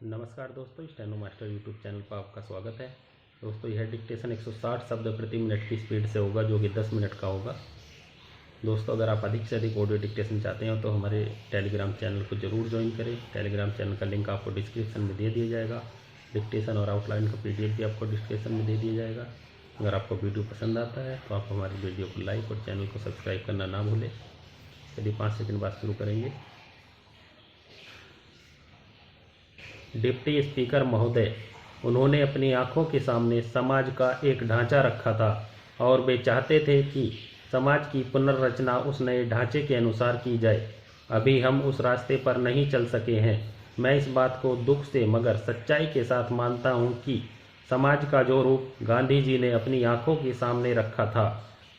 नमस्कार दोस्तों, steno master YouTube channel पर आपका स्वागत है। दोस्तों, यह डिक्टेशन 160 शब्द प्रति मिनट की स्पीड से होगा, जो कि 10 मिनट का होगा। दोस्तों, अगर आप अधिक से अधिक ऑडियो डिक्टेशन चाहते हैं तो हमारे टेलीग्राम चैनल को ज़रूर ज्वाइन करें। टेलीग्राम चैनल का लिंक आपको डिस्क्रिप्शन में दे दिया जाएगा। डिक्टेशन और आउटलाइन का PDF भी आपको डिस्क्रिप्शन में दे दिया जाएगा। अगर आपको वीडियो पसंद आता है तो आप हमारी वीडियो को लाइक और चैनल को सब्सक्राइब करना ना भूलें। यदि 5 सेकंड बाद शुरू करेंगे। डिप्टी स्पीकर महोदय, उन्होंने अपनी आंखों के सामने समाज का एक ढांचा रखा था और वे चाहते थे कि समाज की पुनर्रचना उस नए ढांचे के अनुसार की जाए। अभी हम उस रास्ते पर नहीं चल सके हैं। मैं इस बात को दुख से मगर सच्चाई के साथ मानता हूं कि समाज का जो रूप गांधी जी ने अपनी आंखों के सामने रखा था,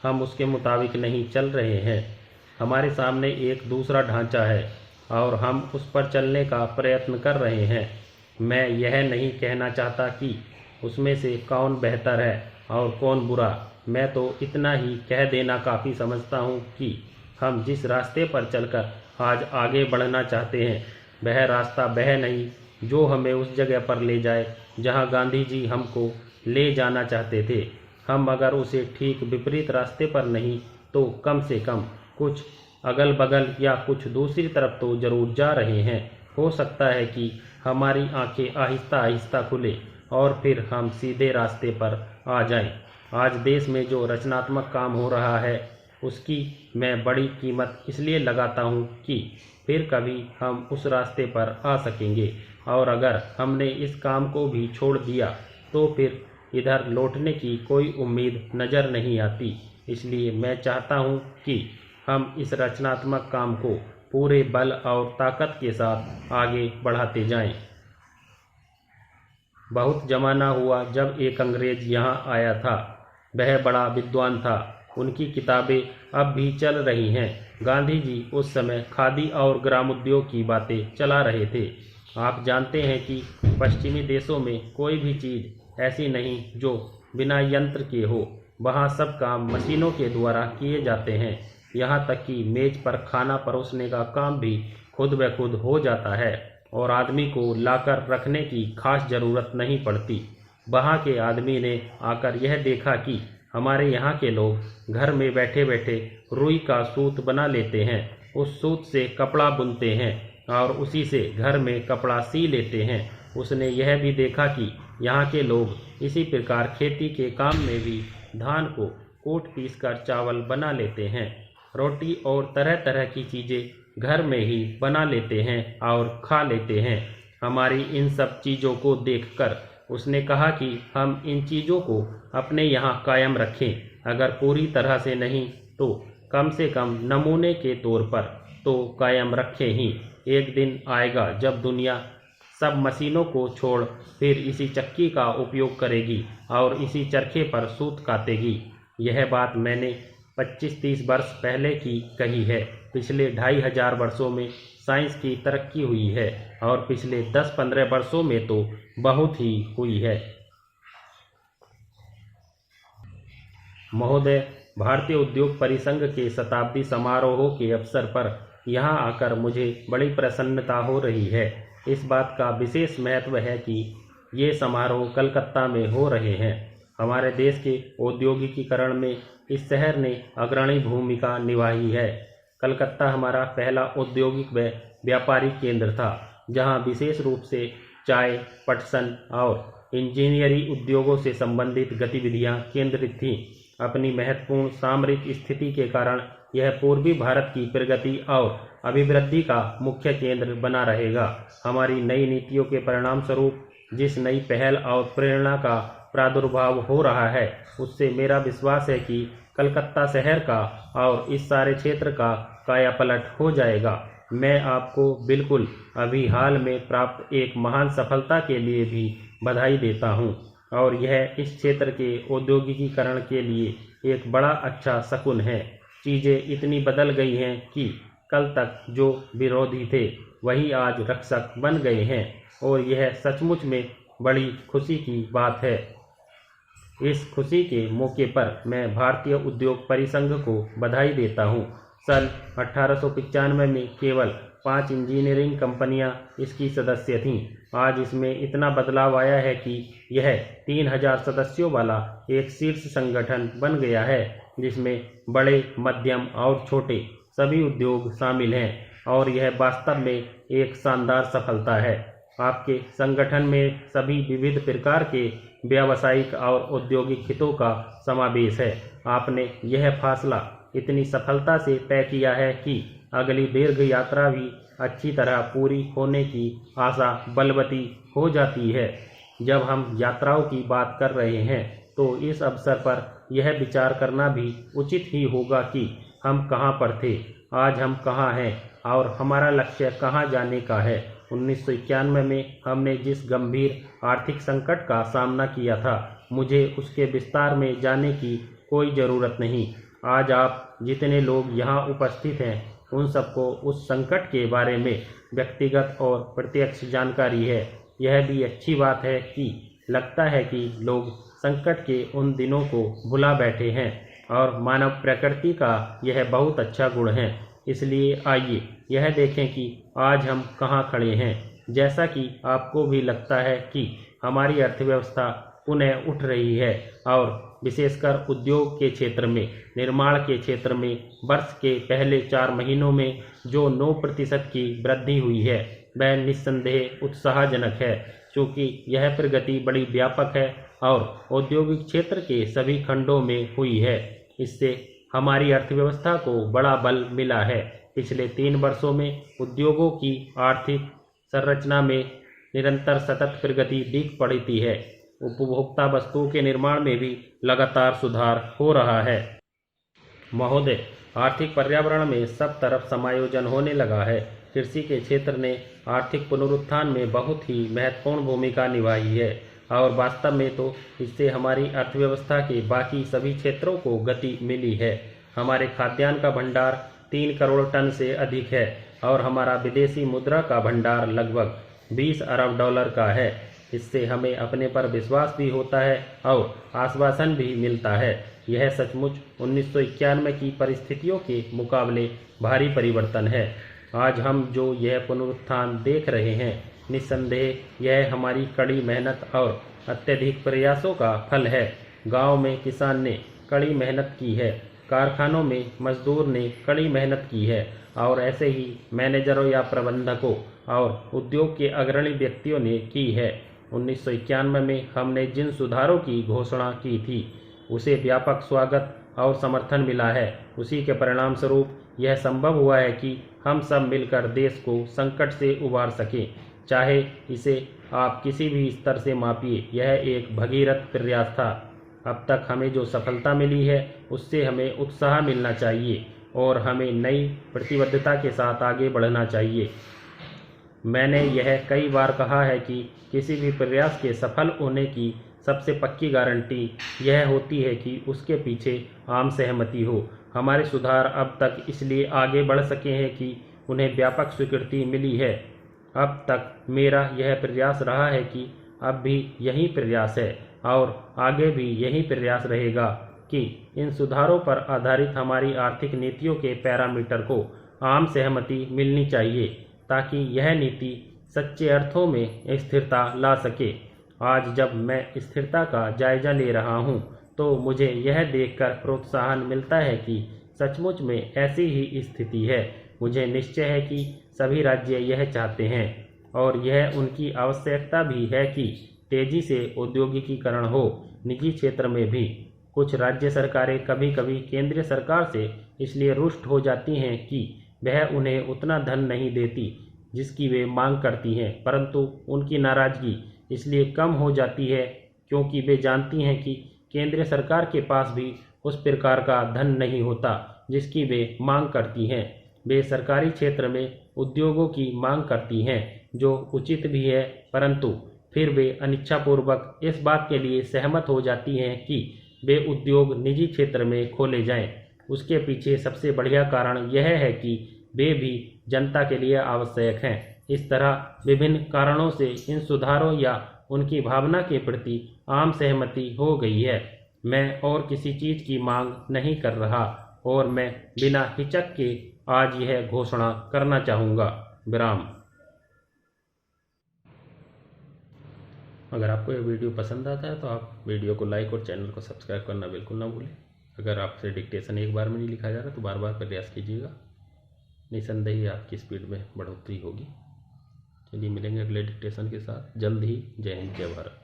हम उसके मुताबिक नहीं चल रहे हैं। हमारे सामने एक दूसरा ढांचा है और हम उस पर चलने का प्रयत्न कर रहे हैं। मैं यह नहीं कहना चाहता कि उसमें से कौन बेहतर है और कौन बुरा। मैं तो इतना ही कह देना काफ़ी समझता हूँ कि हम जिस रास्ते पर चलकर आज आगे बढ़ना चाहते हैं, वह रास्ता वह नहीं जो हमें उस जगह पर ले जाए जहाँ गांधी जी हमको ले जाना चाहते थे। हम अगर उसे ठीक विपरीत रास्ते पर नहीं तो कम से कम कुछ अगल बगल या कुछ दूसरी तरफ तो जरूर जा रहे हैं। हो सकता है कि हमारी आंखें आहिस्ता आहिस्ता खुले और फिर हम सीधे रास्ते पर आ जाएं। आज देश में जो रचनात्मक काम हो रहा है, उसकी मैं बड़ी कीमत इसलिए लगाता हूं कि फिर कभी हम उस रास्ते पर आ सकेंगे, और अगर हमने इस काम को भी छोड़ दिया तो फिर इधर लौटने की कोई उम्मीद नज़र नहीं आती। इसलिए मैं चाहता हूं कि हम इस रचनात्मक काम को पूरे बल और ताकत के साथ आगे बढ़ाते जाएं। बहुत जमाना हुआ जब एक अंग्रेज यहाँ आया था। वह बड़ा विद्वान था। उनकी किताबें अब भी चल रही हैं। गांधी जी उस समय खादी और ग्रामोद्योग की बातें चला रहे थे। आप जानते हैं कि पश्चिमी देशों में कोई भी चीज़ ऐसी नहीं जो बिना यंत्र के हो। वहाँ सब काम मशीनों के द्वारा किए जाते हैं। यहाँ तक कि मेज पर खाना परोसने का काम भी खुद ब खुद हो जाता है और आदमी को लाकर रखने की खास ज़रूरत नहीं पड़ती। वहाँ के आदमी ने आकर यह देखा कि हमारे यहाँ के लोग घर में बैठे बैठे रुई का सूत बना लेते हैं, उस सूत से कपड़ा बुनते हैं और उसी से घर में कपड़ा सी लेते हैं। उसने यह भी देखा कि यहाँ के लोग इसी प्रकार खेती के काम में भी धान को कूट पीस कर चावल बना लेते हैं। रोटी और तरह तरह की चीज़ें घर में ही बना लेते हैं और खा लेते हैं। हमारी इन सब चीज़ों को देखकर उसने कहा कि हम इन चीज़ों को अपने यहाँ कायम रखें। अगर पूरी तरह से नहीं तो कम से कम नमूने के तौर पर तो कायम रखें ही। एक दिन आएगा जब दुनिया सब मशीनों को छोड़ फिर इसी चक्की का उपयोग करेगी और इसी चरखे पर सूत कातेगी। यह बात मैंने 25-30 वर्ष पहले की कही है। पिछले 2500 वर्षों में साइंस की तरक्की हुई है और पिछले 10-15 वर्षों में तो बहुत ही हुई है। महोदय, भारतीय उद्योग परिसंघ के शताब्दी समारोह के अवसर पर यहाँ आकर मुझे बड़ी प्रसन्नता हो रही है। इस बात का विशेष महत्व है कि ये समारोह कलकत्ता में हो रहे हैं। हमारे देश के औद्योगिकीकरण में इस शहर ने अग्रणी भूमिका निभाई है। कलकत्ता हमारा पहला औद्योगिक व व्यापारिक केंद्र था, जहाँ विशेष रूप से चाय, पटसन और इंजीनियरिंग उद्योगों से संबंधित गतिविधियाँ केंद्रित थीं। अपनी महत्वपूर्ण सामरिक स्थिति के कारण यह पूर्वी भारत की प्रगति और अभिवृद्धि का मुख्य केंद्र बना रहेगा। हमारी नई नीतियों के परिणाम स्वरूप जिस नई पहल और प्रेरणा का प्रादुर्भाव हो रहा है, उससे मेरा विश्वास है कि कलकत्ता शहर का और इस सारे क्षेत्र का कायापलट हो जाएगा। मैं आपको बिल्कुल अभी हाल में प्राप्त एक महान सफलता के लिए भी बधाई देता हूं, और यह इस क्षेत्र के औद्योगिकीकरण के लिए एक बड़ा अच्छा शकुन है। चीज़ें इतनी बदल गई हैं कि कल तक जो विरोधी थे वही आज रक्षक बन गए हैं, और यह सचमुच में बड़ी खुशी की बात है। इस खुशी के मौके पर मैं भारतीय उद्योग परिसंघ को बधाई देता हूँ। सन 1895 में केवल 5 इंजीनियरिंग कंपनियां इसकी सदस्य थीं। आज इसमें इतना बदलाव आया है कि यह 3000 सदस्यों वाला एक शीर्ष संगठन बन गया है, जिसमें बड़े, मध्यम और छोटे सभी उद्योग शामिल हैं और यह वास्तव में एक शानदार सफलता है। आपके संगठन में सभी विविध प्रकार के व्यावसायिक और औद्योगिक हितों का समावेश है। आपने यह फैसला इतनी सफलता से तय किया है कि अगली दीर्घ यात्रा भी अच्छी तरह पूरी होने की आशा बलवती हो जाती है। जब हम यात्राओं की बात कर रहे हैं तो इस अवसर पर यह विचार करना भी उचित ही होगा कि हम कहाँ पर थे, आज हम कहाँ हैं और हमारा लक्ष्य कहाँ जाने का है। 1991 में हमने जिस गंभीर आर्थिक संकट का सामना किया था, मुझे उसके विस्तार में जाने की कोई ज़रूरत नहीं। आज आप जितने लोग यहाँ उपस्थित हैं उन सबको उस संकट के बारे में व्यक्तिगत और प्रत्यक्ष जानकारी है। यह भी अच्छी बात है कि लगता है कि लोग संकट के उन दिनों को भुला बैठे हैं और मानव प्रकृति का यह बहुत अच्छा गुण है। इसलिए आइए यह देखें कि आज हम कहाँ खड़े हैं। जैसा कि आपको भी लगता है कि हमारी अर्थव्यवस्था पुनः उठ रही है और विशेषकर उद्योग के क्षेत्र में, निर्माण के क्षेत्र में वर्ष के पहले 4 महीनों में जो 9% की वृद्धि हुई है वह निस्संदेह उत्साहजनक है, क्योंकि यह प्रगति बड़ी व्यापक है और औद्योगिक क्षेत्र के सभी खंडों में हुई है। इससे हमारी अर्थव्यवस्था को बड़ा बल मिला है। पिछले 3 वर्षों में उद्योगों की आर्थिक संरचना में निरंतर सतत प्रगति दिख पड़ती है। उपभोक्ता वस्तुओं के निर्माण में भी लगातार सुधार हो रहा है। महोदय, आर्थिक पर्यावरण में सब तरफ समायोजन होने लगा है। कृषि के क्षेत्र ने आर्थिक पुनरुत्थान में बहुत ही महत्वपूर्ण भूमिका निभाई है और वास्तव में तो इससे हमारी अर्थव्यवस्था के बाकी सभी क्षेत्रों को गति मिली है। हमारे खाद्यान्न का भंडार 3 करोड़ टन से अधिक है और हमारा विदेशी मुद्रा का भंडार लगभग 20 अरब डॉलर का है। इससे हमें अपने पर विश्वास भी होता है और आश्वासन भी मिलता है। यह सचमुच 1991 की परिस्थितियों के मुकाबले भारी परिवर्तन है। आज हम जो यह पुनरुत्थान देख रहे हैं, निस्संदेह यह हमारी कड़ी मेहनत और अत्यधिक प्रयासों का फल है। गांव में किसान ने कड़ी मेहनत की है, कारखानों में मजदूर ने कड़ी मेहनत की है और ऐसे ही मैनेजरों या प्रबंधकों और उद्योग के अग्रणी व्यक्तियों ने की है। 1991 में हमने जिन सुधारों की घोषणा की थी उसे व्यापक स्वागत और समर्थन मिला है। उसी के परिणाम स्वरूप यह संभव हुआ है कि हम सब मिलकर देश को संकट से उबार सकें। चाहे इसे आप किसी भी स्तर से मापिए, यह एक भगीरथ प्रयास था। अब तक हमें जो सफलता मिली है उससे हमें उत्साह मिलना चाहिए और हमें नई प्रतिबद्धता के साथ आगे बढ़ना चाहिए। मैंने यह कई बार कहा है कि किसी भी प्रयास के सफल होने की सबसे पक्की गारंटी यह होती है कि उसके पीछे आम सहमति हो। हमारे सुधार अब तक इसलिए आगे बढ़ सके हैं कि उन्हें व्यापक स्वीकृति मिली है। अब तक मेरा यह प्रयास रहा है कि अब भी यही प्रयास है और आगे भी यही प्रयास रहेगा कि इन सुधारों पर आधारित हमारी आर्थिक नीतियों के पैरामीटर को आम सहमति मिलनी चाहिए, ताकि यह नीति सच्चे अर्थों में स्थिरता ला सके। आज जब मैं स्थिरता का जायजा ले रहा हूं, तो मुझे यह देखकर प्रोत्साहन मिलता है कि सचमुच में ऐसी ही स्थिति है। मुझे निश्चय है कि सभी राज्य यह चाहते हैं और यह उनकी आवश्यकता भी है कि तेजी से औद्योगिकीकरण हो। निजी क्षेत्र में भी कुछ राज्य सरकारें कभी कभी केंद्रीय सरकार से इसलिए रुष्ट हो जाती हैं कि वह उन्हें उतना धन नहीं देती जिसकी वे मांग करती हैं, परंतु उनकी नाराजगी इसलिए कम हो जाती है क्योंकि वे जानती हैं कि केंद्रीय सरकार के पास भी उस प्रकार का धन नहीं होता जिसकी वे मांग करती हैं। वे सरकारी क्षेत्र में उद्योगों की मांग करती हैं, जो उचित भी है, परंतु फिर वे अनिच्छापूर्वक इस बात के लिए सहमत हो जाती हैं कि वे उद्योग निजी क्षेत्र में खोले जाएं। उसके पीछे सबसे बढ़िया कारण यह है कि वे भी जनता के लिए आवश्यक हैं। इस तरह विभिन्न कारणों से इन सुधारों या उनकी भावना के प्रति आम सहमति हो गई है। मैं और किसी चीज़ की मांग नहीं कर रहा और मैं बिना हिचक के आज यह घोषणा करना चाहूँगा विराम। अगर आपको यह वीडियो पसंद आता है तो आप वीडियो को लाइक और चैनल को सब्सक्राइब करना बिल्कुल ना भूलें। अगर आपसे डिक्टेशन एक बार में नहीं लिखा जा रहा तो बार बार प्रयास कीजिएगा, निसंदेह ही आपकी स्पीड में बढ़ोतरी होगी। चलिए मिलेंगे अगले डिक्टेशन के साथ जल्द ही। जय हिंद, जय भारत।